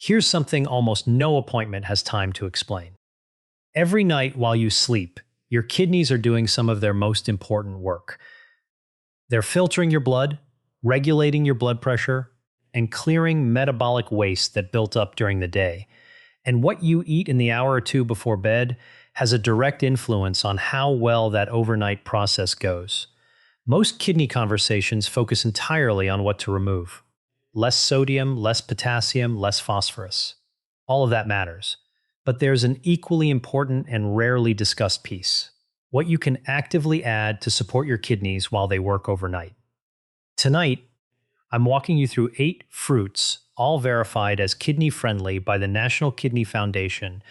Here's something almost no appointment has time to explain. Every night while you sleep, your kidneys are doing some of their most important work. They're filtering your blood, regulating your blood pressure, and clearing metabolic waste that built up during the day. And what you eat in the hour or two before bed has a direct influence on how well that overnight process goes. Most kidney conversations focus entirely on what to remove. Less sodium, less potassium, less phosphorus. All of that matters. But there's an equally important and rarely discussed piece: what you can actively add to support your kidneys while they work overnight. Tonight, I'm walking you through 8 fruits, all verified as kidney-friendly by the National Kidney Foundation,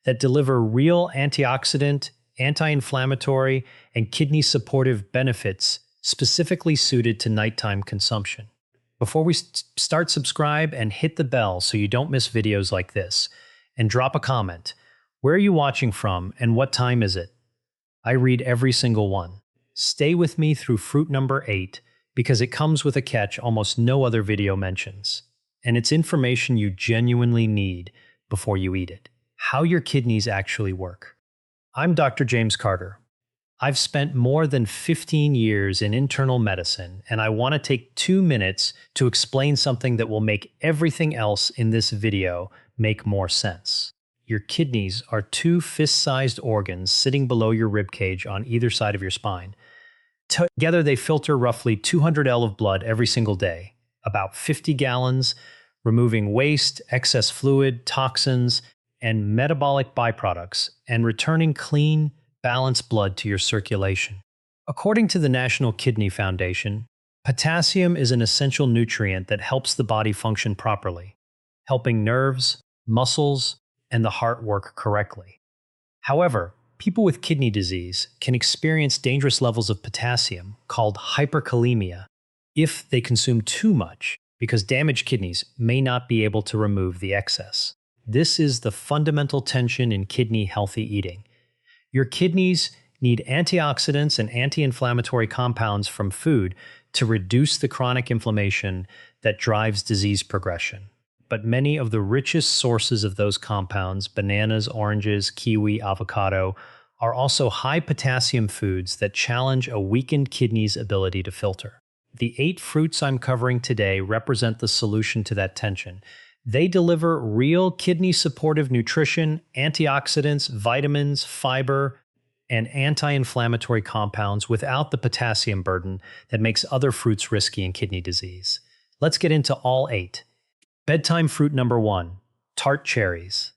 that deliver real antioxidant, anti-inflammatory, and kidney-supportive benefits specifically suited to nighttime consumption. Before we start, subscribe and hit the bell so you don't miss videos like this. And drop a comment. Where are you watching from and what time is it? I read every single one. Stay with me through fruit number 8 because it comes with a catch almost no other video mentions. And it's information you genuinely need before you eat it. How your kidneys actually work. I'm Dr. James Carter. I've spent more than 15 years in internal medicine, and I want to take 2 minutes to explain something that will make everything else in this video make more sense. Your kidneys are 2 fist-sized organs sitting below your ribcage on either side of your spine. Together, they filter roughly 200 L of blood every single day, about 50 gallons, removing waste, excess fluid, toxins, and metabolic byproducts, and returning clean, balanced blood to your circulation. According to the National Kidney Foundation, potassium is an essential nutrient that helps the body function properly, helping nerves, muscles, and the heart work correctly. However, people with kidney disease can experience dangerous levels of potassium, called hyperkalemia, if they consume too much, because damaged kidneys may not be able to remove the excess. This is the fundamental tension in kidney healthy eating. Your kidneys need antioxidants and anti-inflammatory compounds from food to reduce the chronic inflammation that drives disease progression. But many of the richest sources of those compounds, bananas, oranges, kiwi, avocado, are also high potassium foods that challenge a weakened kidney's ability to filter. The 8 fruits I'm covering today represent the solution to that tension. They deliver real kidney-supportive nutrition, antioxidants, vitamins, fiber, and anti-inflammatory compounds without the potassium burden that makes other fruits risky in kidney disease. Let's get into all 8. Bedtime fruit number 1, tart cherries.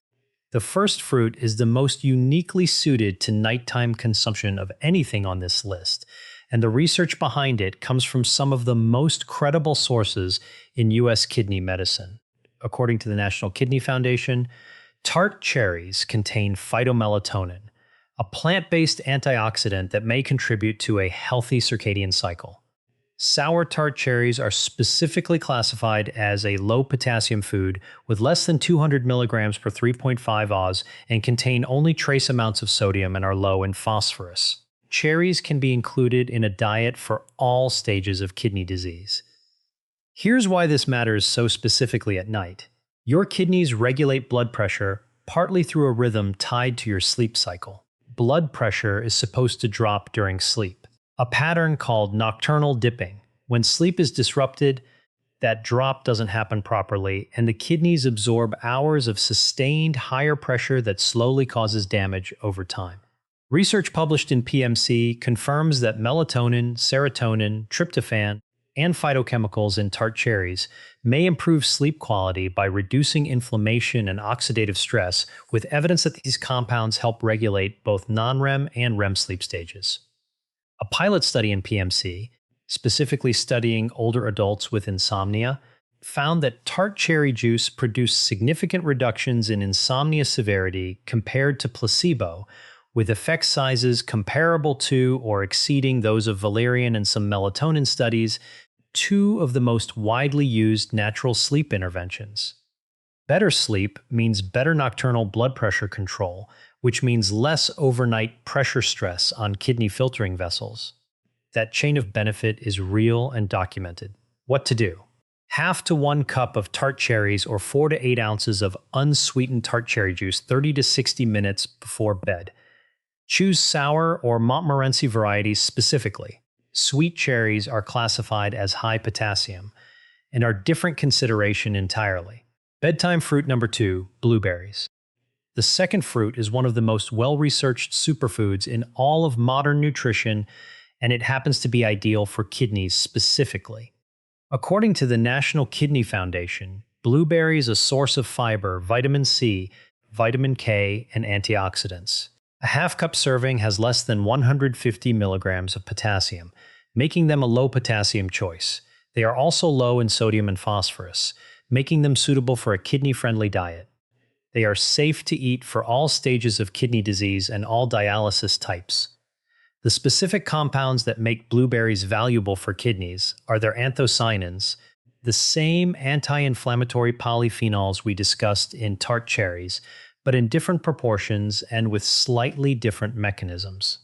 The first fruit is the most uniquely suited to nighttime consumption of anything on this list, and the research behind it comes from some of the most credible sources in U.S. kidney medicine. According to the National Kidney Foundation, tart cherries contain phytomelatonin, a plant-based antioxidant that may contribute to a healthy circadian cycle. Sour tart cherries are specifically classified as a low-potassium food with less than 200 milligrams per 3.5 Oz and contain only trace amounts of sodium and are low in phosphorus. Cherries can be included in a diet for all stages of kidney disease. Here's why this matters so specifically at night. Your kidneys regulate blood pressure partly through a rhythm tied to your sleep cycle. Blood pressure is supposed to drop during sleep, a pattern called nocturnal dipping. When sleep is disrupted, that drop doesn't happen properly, and the kidneys absorb hours of sustained higher pressure that slowly causes damage over time. Research published in PMC confirms that melatonin, serotonin, tryptophan, and phytochemicals in tart cherries may improve sleep quality by reducing inflammation and oxidative stress, with evidence that these compounds help regulate both non-REM and REM sleep stages. A pilot study in PMC, specifically studying older adults with insomnia, found that tart cherry juice produced significant reductions in insomnia severity compared to placebo, with effect sizes comparable to or exceeding those of valerian and some melatonin studies, 2 of the most widely used natural sleep interventions. Better sleep means better nocturnal blood pressure control, which means less overnight pressure stress on kidney filtering vessels. That chain of benefit is real and documented. What to do? Half to 1 cup of tart cherries or 4 to 8 ounces of unsweetened tart cherry juice 30 to 60 minutes before bed. Choose sour or Montmorency varieties specifically. Sweet cherries are classified as high potassium and are different consideration entirely. Bedtime fruit number 2, blueberries. The second fruit is one of the most well-researched superfoods in all of modern nutrition, and it happens to be ideal for kidneys specifically. According to the National Kidney Foundation, blueberries are a source of fiber, vitamin C, vitamin K, and antioxidants. A half-cup serving has less than 150 milligrams of potassium, making them a low potassium choice. They are also low in sodium and phosphorus, making them suitable for a kidney-friendly diet. They are safe to eat for all stages of kidney disease and all dialysis types. The specific compounds that make blueberries valuable for kidneys are their anthocyanins, the same anti-inflammatory polyphenols we discussed in tart cherries, but in different proportions and with slightly different mechanisms.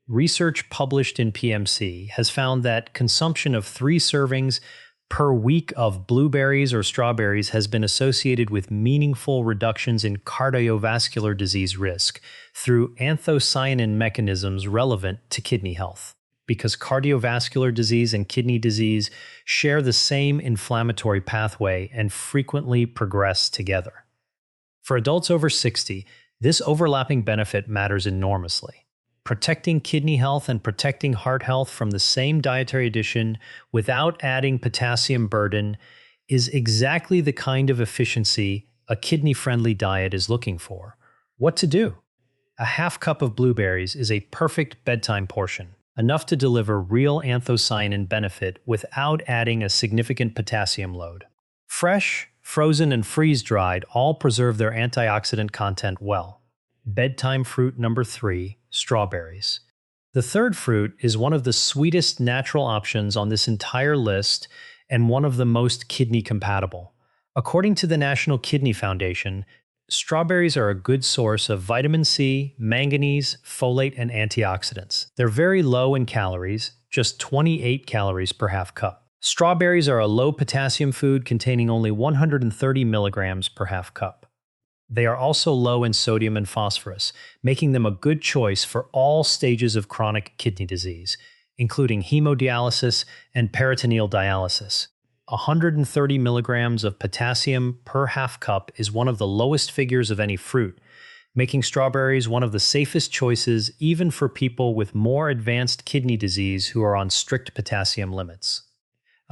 Research published in PMC has found that consumption of 3 servings per week of blueberries or strawberries has been associated with meaningful reductions in cardiovascular disease risk through anthocyanin mechanisms relevant to kidney health. Because cardiovascular disease and kidney disease share the same inflammatory pathway and frequently progress together. For adults over 60, this overlapping benefit matters enormously. Protecting kidney health and protecting heart health from the same dietary addition without adding potassium burden is exactly the kind of efficiency a kidney-friendly diet is looking for. What to do? A half cup of blueberries is a perfect bedtime portion, enough to deliver real anthocyanin benefit without adding a significant potassium load. Fresh, frozen, and freeze-dried all preserve their antioxidant content well. Bedtime fruit number 3, strawberries. The third fruit is one of the sweetest natural options on this entire list and one of the most kidney compatible. According to the National Kidney Foundation, strawberries are a good source of vitamin C, manganese, folate, and antioxidants. They're very low in calories, just 28 calories per half cup. Strawberries are a low potassium food containing only 130 milligrams per half cup. They are also low in sodium and phosphorus, making them a good choice for all stages of chronic kidney disease, including hemodialysis and peritoneal dialysis. 130 milligrams of potassium per half cup is one of the lowest figures of any fruit, making strawberries one of the safest choices even for people with more advanced kidney disease who are on strict potassium limits.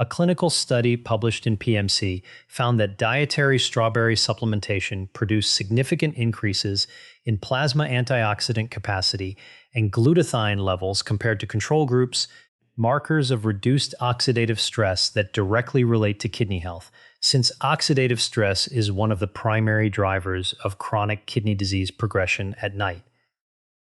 A clinical study published in PMC found that dietary strawberry supplementation produced significant increases in plasma antioxidant capacity and glutathione levels compared to control groups, markers of reduced oxidative stress that directly relate to kidney health, since oxidative stress is one of the primary drivers of chronic kidney disease progression at night.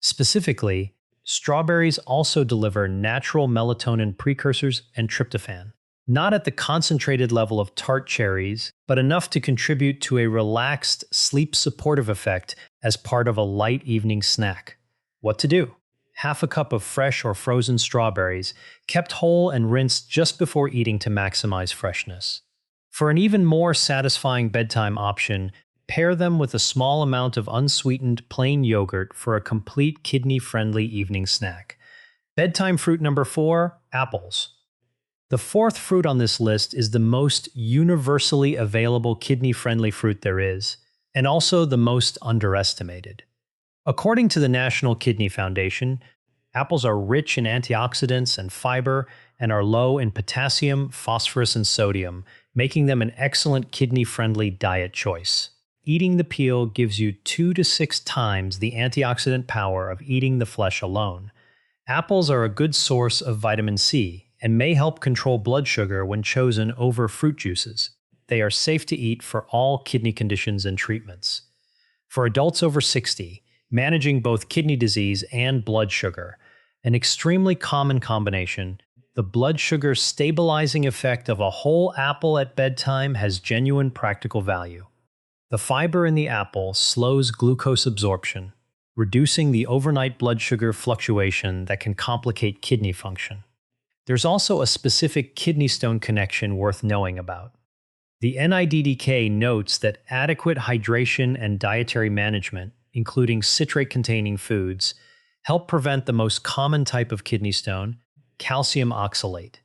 Specifically, strawberries also deliver natural melatonin precursors and tryptophan. Not at the concentrated level of tart cherries, but enough to contribute to a relaxed, sleep-supportive effect as part of a light evening snack. What to do? Half a cup of fresh or frozen strawberries, kept whole and rinsed just before eating to maximize freshness. For an even more satisfying bedtime option, pair them with a small amount of unsweetened plain yogurt for a complete kidney-friendly evening snack. Bedtime fruit number 4, apples. The fourth fruit on this list is the most universally available kidney-friendly fruit there is, and also the most underestimated. According to the National Kidney Foundation, apples are rich in antioxidants and fiber and are low in potassium, phosphorus, and sodium, making them an excellent kidney-friendly diet choice. Eating the peel gives you 2 to 6 times the antioxidant power of eating the flesh alone. Apples are a good source of vitamin C, and may help control blood sugar when chosen over fruit juices. They are safe to eat for all kidney conditions and treatments. For adults over 60, managing both kidney disease and blood sugar, an extremely common combination, the blood sugar stabilizing effect of a whole apple at bedtime has genuine practical value. The fiber in the apple slows glucose absorption, reducing the overnight blood sugar fluctuation that can complicate kidney function. There's also a specific kidney stone connection worth knowing about. The NIDDK notes that adequate hydration and dietary management, including citrate-containing foods, help prevent the most common type of kidney stone, calcium oxalate.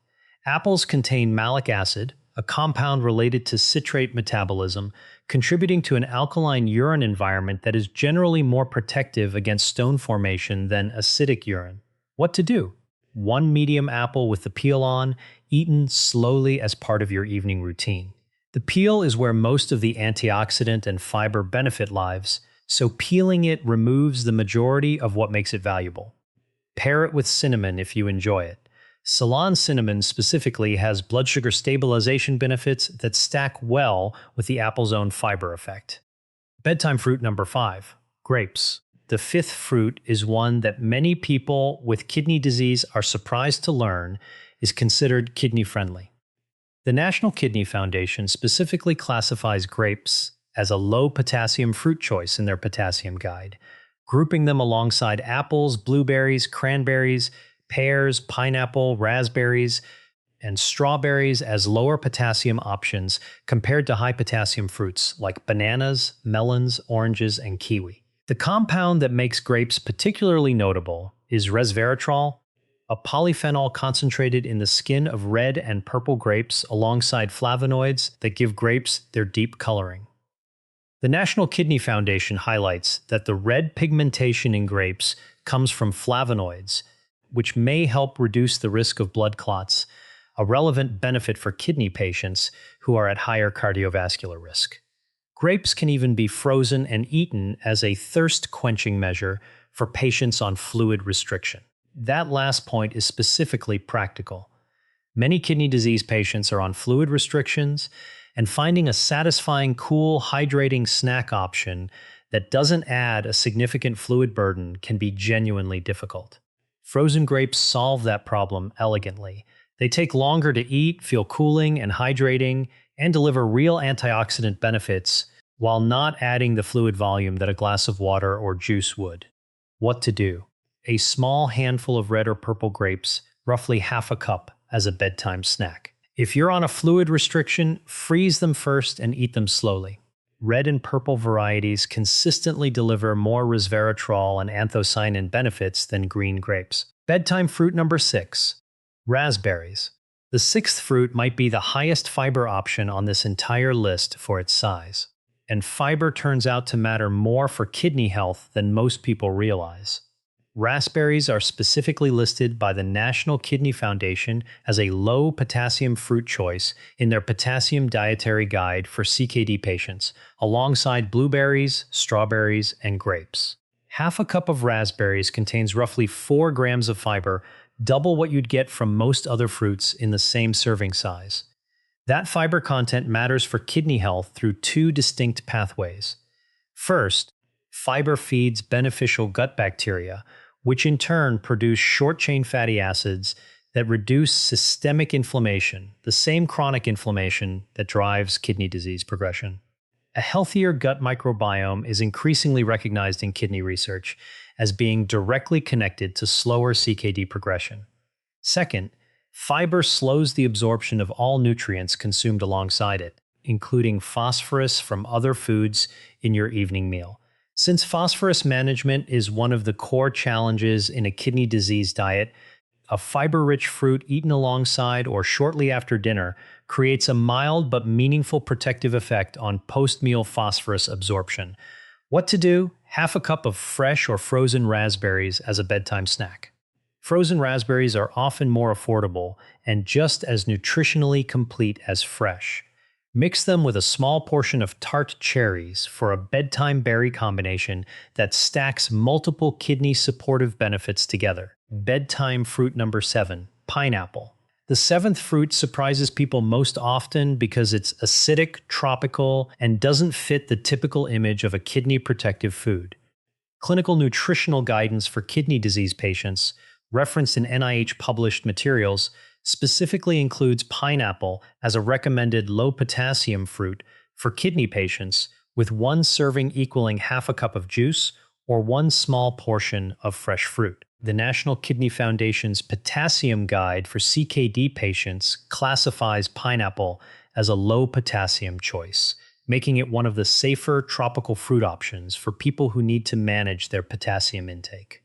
Apples contain malic acid, a compound related to citrate metabolism, contributing to an alkaline urine environment that is generally more protective against stone formation than acidic urine. What to do? One medium apple with the peel on, eaten slowly as part of your evening routine. The peel is where most of the antioxidant and fiber benefit lives, so peeling it removes the majority of what makes it valuable. Pair it with cinnamon if you enjoy it. Ceylon cinnamon specifically has blood sugar stabilization benefits that stack well with the apple's own fiber effect. Bedtime fruit number 5, grapes. The fifth fruit is one that many people with kidney disease are surprised to learn is considered kidney friendly. The National Kidney Foundation specifically classifies grapes as a low potassium fruit choice in their potassium guide, grouping them alongside apples, blueberries, cranberries, pears, pineapple, raspberries, and strawberries as lower potassium options compared to high potassium fruits like bananas, melons, oranges, and kiwi. The compound that makes grapes particularly notable is resveratrol, a polyphenol concentrated in the skin of red and purple grapes alongside flavonoids that give grapes their deep coloring. The National Kidney Foundation highlights that the red pigmentation in grapes comes from flavonoids, which may help reduce the risk of blood clots, a relevant benefit for kidney patients who are at higher cardiovascular risk. Grapes can even be frozen and eaten as a thirst-quenching measure for patients on fluid restriction. That last point is specifically practical. Many kidney disease patients are on fluid restrictions, and finding a satisfying, cool, hydrating snack option that doesn't add a significant fluid burden can be genuinely difficult. Frozen grapes solve that problem elegantly. They take longer to eat, feel cooling and hydrating, and deliver real antioxidant benefits while not adding the fluid volume that a glass of water or juice would. What to do? A small handful of red or purple grapes, roughly half a cup, as a bedtime snack. If you're on a fluid restriction, freeze them first and eat them slowly. Red and purple varieties consistently deliver more resveratrol and anthocyanin benefits than green grapes. Bedtime fruit number 6, raspberries. The sixth fruit might be the highest fiber option on this entire list for its size. And fiber turns out to matter more for kidney health than most people realize. Raspberries are specifically listed by the National Kidney Foundation as a low potassium fruit choice in their Potassium Dietary Guide for CKD patients, alongside blueberries, strawberries, and grapes. Half a cup of raspberries contains roughly 4 grams of fiber, double what you'd get from most other fruits in the same serving size. That fiber content matters for kidney health through 2 distinct pathways. First, fiber feeds beneficial gut bacteria, which in turn produce short-chain fatty acids that reduce systemic inflammation, the same chronic inflammation that drives kidney disease progression. A healthier gut microbiome is increasingly recognized in kidney research as being directly connected to slower CKD progression. Second, fiber slows the absorption of all nutrients consumed alongside it, including phosphorus from other foods in your evening meal. Since phosphorus management is one of the core challenges in a kidney disease diet, a fiber-rich fruit eaten alongside or shortly after dinner creates a mild but meaningful protective effect on post-meal phosphorus absorption. What to do? Half a cup of fresh or frozen raspberries as a bedtime snack. Frozen raspberries are often more affordable and just as nutritionally complete as fresh. Mix them with a small portion of tart cherries for a bedtime berry combination that stacks multiple kidney supportive benefits together. Bedtime fruit number 7, pineapple. The 7th fruit surprises people most often because it's acidic, tropical, and doesn't fit the typical image of a kidney protective food. Clinical nutritional guidance for kidney disease patients, referenced in NIH-published materials, specifically includes pineapple as a recommended low-potassium fruit for kidney patients, with 1 serving equaling half a cup of juice or 1 small portion of fresh fruit. The National Kidney Foundation's Potassium Guide for CKD patients classifies pineapple as a low potassium choice, making it one of the safer tropical fruit options for people who need to manage their potassium intake.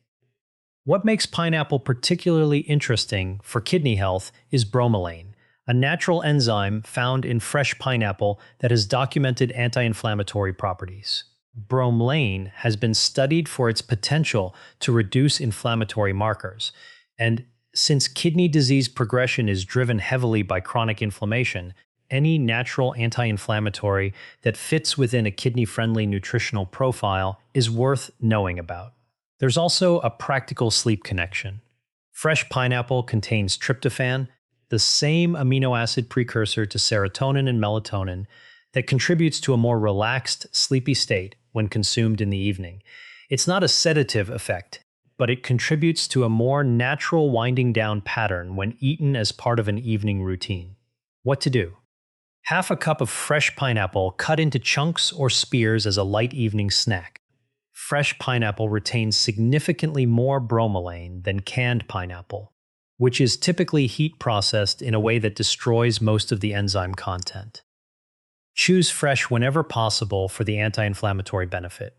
What makes pineapple particularly interesting for kidney health is bromelain, a natural enzyme found in fresh pineapple that has documented anti-inflammatory properties. Bromelain has been studied for its potential to reduce inflammatory markers, and since kidney disease progression is driven heavily by chronic inflammation, any natural anti-inflammatory that fits within a kidney-friendly nutritional profile is worth knowing about. There's also a practical sleep connection. Fresh pineapple contains tryptophan, the same amino acid precursor to serotonin and melatonin that contributes to a more relaxed, sleepy state when consumed in the evening. It's not a sedative effect, but it contributes to a more natural winding down pattern when eaten as part of an evening routine. What to do? Half a cup of fresh pineapple cut into chunks or spears as a light evening snack. Fresh pineapple retains significantly more bromelain than canned pineapple, which is typically heat processed in a way that destroys most of the enzyme content. Choose fresh whenever possible for the anti-inflammatory benefit.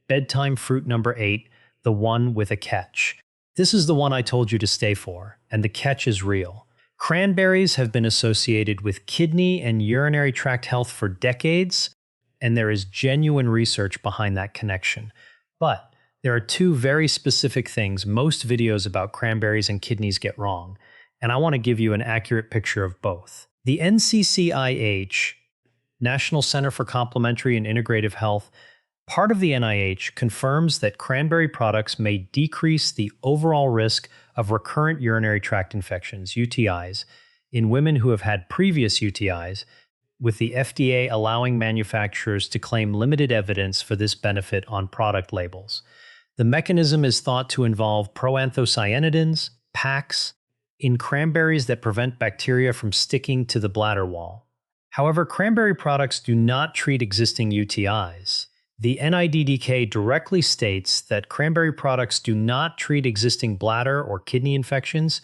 Bedtime fruit number 8, the one with a catch. This is the one I told you to stay for, and the catch is real. Cranberries have been associated with kidney and urinary tract health for decades, and there is genuine research behind that connection. But there are two very specific things most videos about cranberries and kidneys get wrong, and I want to give you an accurate picture of both. The NCCIH, National Center for Complementary and Integrative Health, part of the NIH, confirms that cranberry products may decrease the overall risk of recurrent urinary tract infections, UTIs, in women who have had previous UTIs, with the FDA allowing manufacturers to claim limited evidence for this benefit on product labels. The mechanism is thought to involve proanthocyanidins, PACs, in cranberries that prevent bacteria from sticking to the bladder wall. However, cranberry products do not treat existing UTIs. The NIDDK directly states that cranberry products do not treat existing bladder or kidney infections,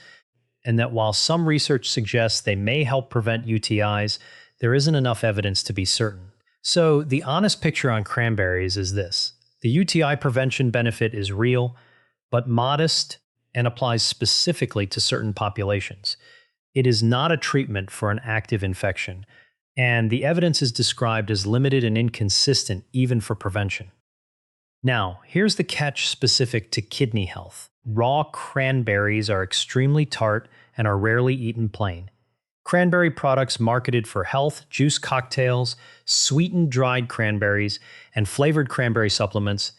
and that while some research suggests they may help prevent UTIs, there isn't enough evidence to be certain. So, the honest picture on cranberries is this. The UTI prevention benefit is real, but modest and applies specifically to certain populations. It is not a treatment for an active infection, and the evidence is described as limited and inconsistent even for prevention. Now, here's the catch specific to kidney health. Raw cranberries are extremely tart and are rarely eaten plain. Cranberry products marketed for health, juice cocktails, sweetened dried cranberries, and flavored cranberry supplements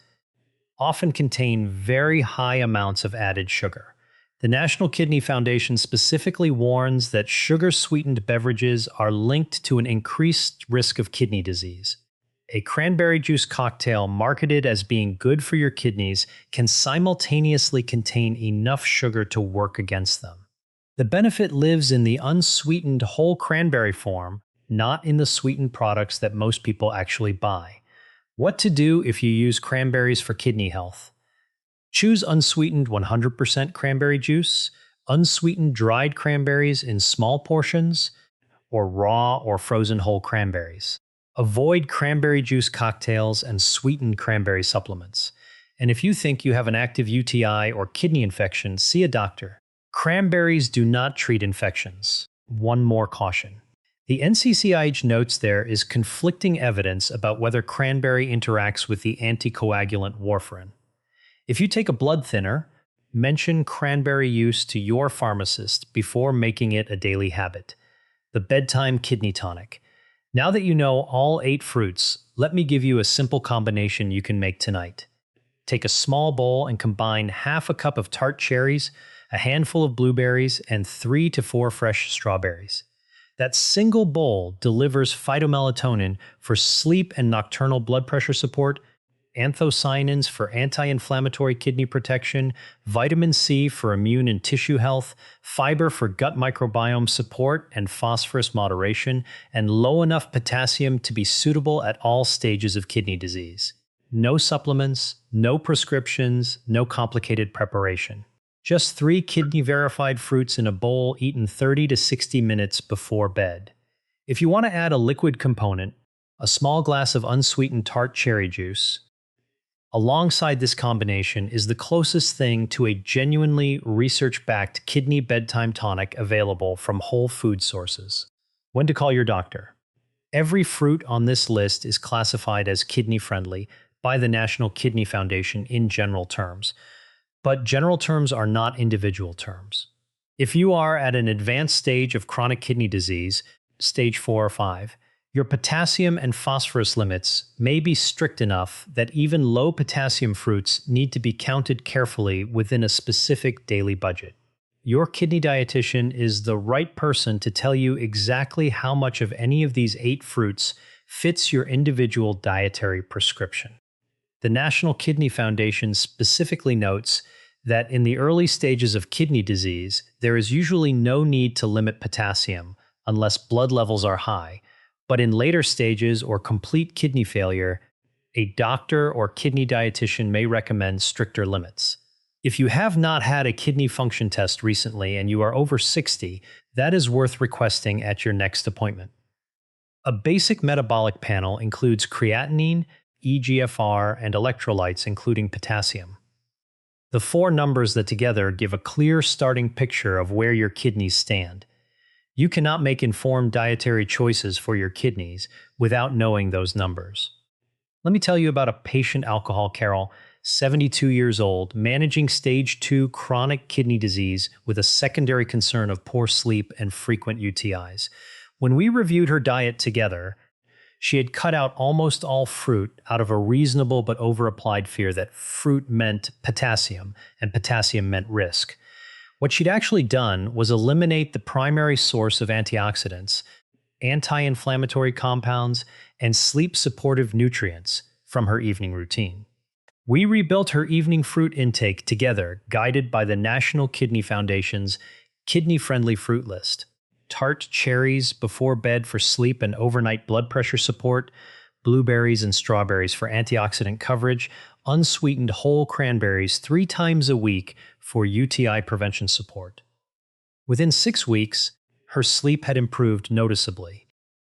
often contain very high amounts of added sugar. The National Kidney Foundation specifically warns that sugar-sweetened beverages are linked to an increased risk of kidney disease. A cranberry juice cocktail marketed as being good for your kidneys can simultaneously contain enough sugar to work against them. The benefit lives in the unsweetened whole cranberry form, not in the sweetened products that most people actually buy. What to do if you use cranberries for kidney health? Choose unsweetened 100% cranberry juice, unsweetened dried cranberries in small portions, or raw or frozen whole cranberries. Avoid cranberry juice cocktails and sweetened cranberry supplements. And if you think you have an active UTI or kidney infection, see a doctor. Cranberries do not treat infections. One more caution. The NCCIH notes there is conflicting evidence about whether cranberry interacts with the anticoagulant warfarin. If you take a blood thinner, mention cranberry use to your pharmacist before making it a daily habit. The bedtime kidney tonic. Now that you know all 8 fruits, let me give you a simple combination you can make tonight. Take a small bowl and combine half a cup of tart cherries, a handful of blueberries, and 3 to 4 fresh strawberries. That single bowl delivers phytomelatonin for sleep and nocturnal blood pressure support, anthocyanins for anti-inflammatory kidney protection, vitamin C for immune and tissue health, fiber for gut microbiome support and phosphorus moderation, and low enough potassium to be suitable at all stages of kidney disease. No supplements, no prescriptions, no complicated preparation. Just 3 kidney-verified fruits in a bowl eaten 30 to 60 minutes before bed. If you want to add a liquid component, a small glass of unsweetened tart cherry juice, alongside this combination is the closest thing to a genuinely research-backed kidney bedtime tonic available from whole food sources. When to call your doctor. Every fruit on this list is classified as kidney-friendly by the National Kidney Foundation in general terms, but general terms are not individual terms. If you are at an advanced stage of chronic kidney disease, stage 4 or 5, your potassium and phosphorus limits may be strict enough that even low potassium fruits need to be counted carefully within a specific daily budget. Your kidney dietitian is the right person to tell you exactly how much of any of these 8 fruits fits your individual dietary prescription. The National Kidney Foundation specifically notes that in the early stages of kidney disease, there is usually no need to limit potassium unless blood levels are high, but in later stages or complete kidney failure, a doctor or kidney dietitian may recommend stricter limits. If you have not had a kidney function test recently and you are over 60, that is worth requesting at your next appointment. A basic metabolic panel includes creatinine, eGFR, and electrolytes, including potassium. The 4 numbers that together give a clear starting picture of where your kidneys stand. You cannot make informed dietary choices for your kidneys without knowing those numbers. Let me tell you about a patient alcohol Carol, 72 years old, managing stage 2 chronic kidney disease with a secondary concern of poor sleep and frequent UTIs. When we reviewed her diet together, she had cut out almost all fruit out of a reasonable but over-applied fear that fruit meant potassium and potassium meant risk. What she'd actually done was eliminate the primary source of antioxidants, anti-inflammatory compounds, and sleep-supportive nutrients from her evening routine. We rebuilt her evening fruit intake together, guided by the National Kidney Foundation's kidney-friendly fruit list. Tart cherries before bed for sleep and overnight blood pressure support, blueberries and strawberries for antioxidant coverage, unsweetened whole cranberries 3 times a week for UTI prevention support. Within 6 weeks, her sleep had improved noticeably.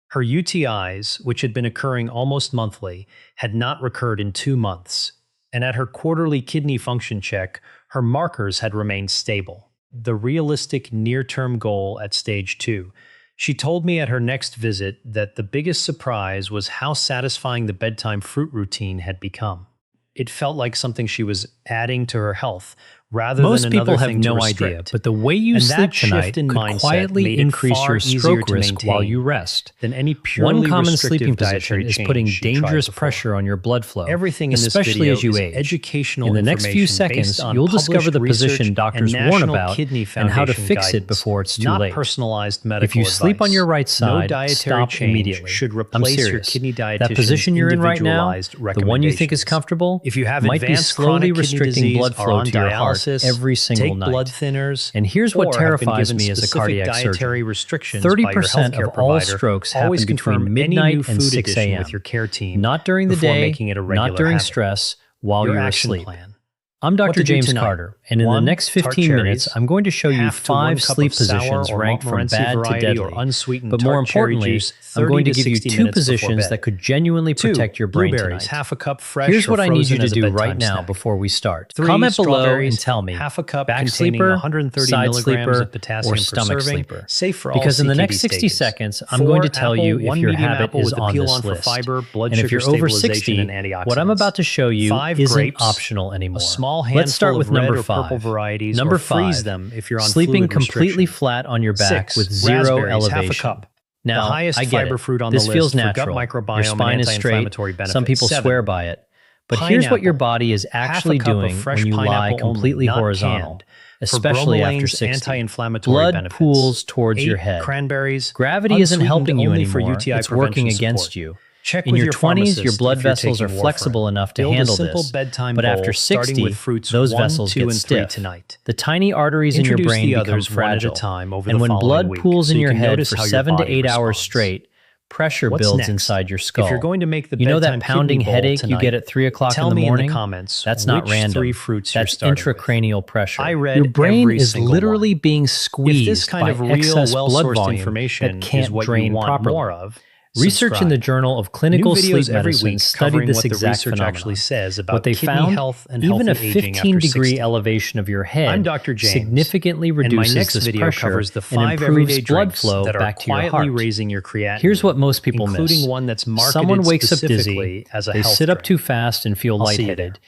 Her UTIs, which had been occurring almost monthly, had not recurred in 2 months, and at her quarterly kidney function check, her markers had remained stable. The realistic near-term goal at stage 2. She told me at her next visit that the biggest surprise was how satisfying the bedtime fruit routine had become. It felt like something she was adding to her health, rather Most than another people have thing to no restrict. idea, but the way you And sleep that shift tonight in could mindset quietly made it increase far your easier stroke to risk while maintain you rest. than any purely One common restrictive sleeping position dietary is change putting she tried dangerous before. pressure on your blood flow, Everything in this especially video as you is age. educational In the next few information seconds, based on you'll discover the published position research doctors and warn National about Kidney and how to Foundation fix it guidance, before it's too not late. personalized medical If you sleep on advice. your right No side, dietary stop change immediately. should I'm replace your serious. kidney dietitian's That position you're in right now, individualized the one you think is recommendations. comfortable, If you have might be advanced slowly chronic kidney restricting disease, blood are flow on to your heart dialysis, every single take night. blood thinners, And here's what or have been terrifies given me as a specific cardiac dietary surgeon. restrictions by your 30% healthcare of all provider. strokes Always happen between confirm any new midnight and food 6 addition a.m. with your care team Not during the before day, making it a regular not during habit. stress, while Your you're action asleep. plan. I'm What Dr. to do James tonight. Carter, and in the 1, next tart 15 minutes, cherries, I'm going to show you half to 1 5 cup sleep of sour positions or ranked from Montmorency bad to variety deadly. or unsweetened But more tart cherry importantly, juice, I'm 30 going to to give you 60 2 minutes before positions bed. that could genuinely 2, protect your brain blueberries, tonight. half a cup fresh Here's or what I need you frozen to as a do bedtime right now snack. before we start. 3, Comment below strawberries, and tell me, half a cup back containing sleeper, 130 side milligrams sleeper, of potassium or per stomach serving, sleeper. safe for all Because in the CKD next 60 stages. seconds, I'm 4, going to tell you apple, if 1 your medium habit apple is with the on peel this on for list. fiber, blood And if sugar you're over stabilization 60, and antioxidants. what I'm about to show you 5 isn't grapes, optional anymore. a small Let's start handful with of red number or purple 5. varieties, Number or freeze 5, them if you're on sleeping fluid completely restriction. flat on your back 6, with 0 raspberries, elevation. half a cup. Now, The highest I get fiber it. fruit on This the feels list natural. for gut microbiome Your spine and is straight. anti-inflammatory benefits. Some people 7, swear by it. But here's what your body is actually half a cup of doing fresh when you lie pineapple completely only, not horizontal, canned, especially for after bromelain's 60. anti-inflammatory Blood benefits. pools towards 8, your head. cranberries, Gravity isn't unsweetened helping you only for anymore. UTI It's working prevention against support. you. Check In with your your 20s, pharmacist your blood if you're vessels are taking flexible warfarin. enough to Build handle a simple this. bedtime But after bowl, starting 60, with fruits those 1, vessels 2, get and 3 stiff. tonight. The tiny arteries in your Introduce brain the become others one at a fragile. time over And the when following blood week, pools so in you your can head notice for how your 7 to body 8 hours responds. straight, pressure What's builds next? inside your skull. If you're going to make the you know bedtime that pounding kidney bowl headache you tonight, get at 3 o'clock in tell the me morning? in the comments That's not which random. 3 fruits That's you're starting with. intracranial pressure. I read your brain every is single literally one. being If squeezed this kind by of real, excess blood well-sourced volume information that can't is what drain you want properly. more of, Research in the Journal of Clinical New Sleep videos every Medicine week studied covering this what the exact research phenomenon. actually says about What they kidney found, health and even a healthy aging 15-degree 60. elevation of your head I'm Dr. James, significantly and my reduces next this video pressure covers the and 5 improves everyday blood drinks flow that are back to your quietly heart. raising your creatinine. Here's what most people including miss. one that's marketed Someone wakes up specifically dizzy, as a they health sit up drink. too fast and feel I'll see you lightheaded,